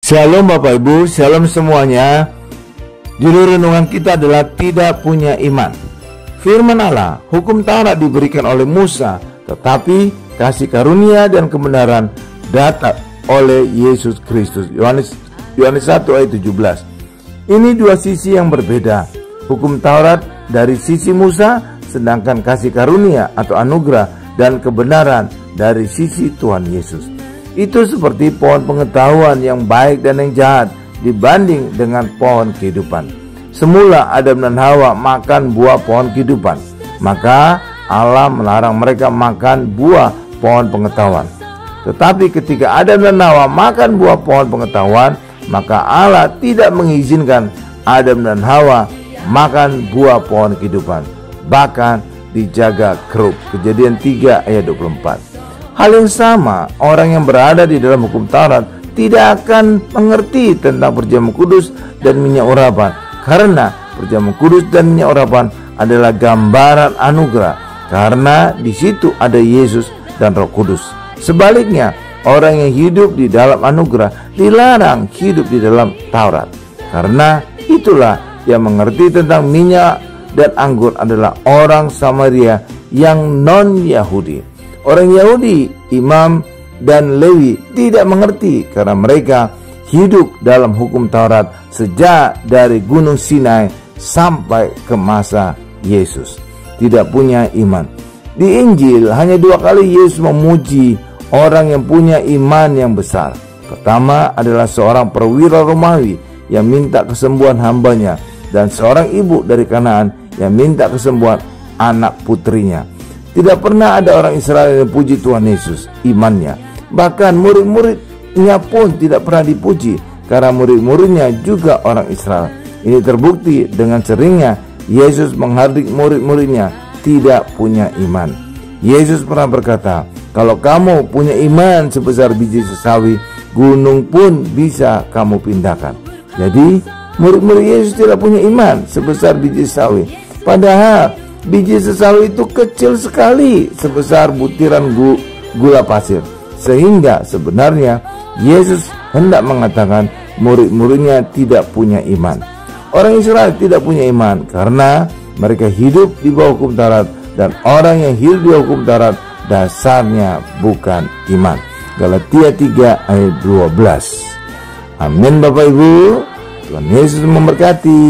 Shalom Bapak Ibu, shalom semuanya. Judul renungan kita adalah tidak punya iman. Firman Allah, hukum Taurat diberikan oleh Musa, tetapi kasih karunia dan kebenaran datang oleh Yesus Kristus. Yohanes 1 ayat 17. Ini dua sisi yang berbeda. Hukum Taurat dari sisi Musa, sedangkan kasih karunia atau anugerah dan kebenaran dari sisi Tuhan Yesus. Itu seperti pohon pengetahuan yang baik dan yang jahat dibanding dengan pohon kehidupan. Semula Adam dan Hawa makan buah pohon kehidupan, maka Allah melarang mereka makan buah pohon pengetahuan. Tetapi ketika Adam dan Hawa makan buah pohon pengetahuan, maka Allah tidak mengizinkan Adam dan Hawa makan buah pohon kehidupan, bahkan dijaga kerup. Kejadian 3 ayat 24. Hal yang sama, orang yang berada di dalam hukum Taurat tidak akan mengerti tentang perjamuan kudus dan minyak urapan, karena perjamuan kudus dan minyak urapan adalah gambaran anugerah, karena di situ ada Yesus dan Roh Kudus. Sebaliknya, orang yang hidup di dalam anugerah dilarang hidup di dalam Taurat, karena itulah yang mengerti tentang minyak dan anggur adalah orang Samaria yang non-Yahudi. Orang Yahudi, imam dan Lewi tidak mengerti karena mereka hidup dalam hukum Taurat sejak dari Gunung Sinai sampai ke masa Yesus. Tidak punya iman. Di Injil hanya 2 kali Yesus memuji orang yang punya iman yang besar. Pertama adalah seorang perwira Romawi yang minta kesembuhan hambanya, dan seorang ibu dari Kanaan yang minta kesembuhan anak putrinya. Tidak pernah ada orang Israel yang puji Tuhan Yesus imannya. Bahkan murid-muridnya pun tidak pernah dipuji, karena murid-muridnya juga orang Israel. Ini terbukti dengan seringnya Yesus menghardik murid-muridnya tidak punya iman. Yesus pernah berkata, kalau kamu punya iman sebesar biji sesawi, gunung pun bisa kamu pindahkan. Jadi murid-murid Yesus tidak punya iman sebesar biji sesawi. Padahal biji sesawi itu kecil sekali, sebesar butiran gula pasir. Sehingga sebenarnya Yesus hendak mengatakan murid-muridnya tidak punya iman. Orang Israel tidak punya iman karena mereka hidup di bawah hukum Taurat, dan orang yang hidup di bawah hukum Taurat dasarnya bukan iman. Galatia 3 ayat 12. Amin Bapak Ibu. Tuhan Yesus memberkati.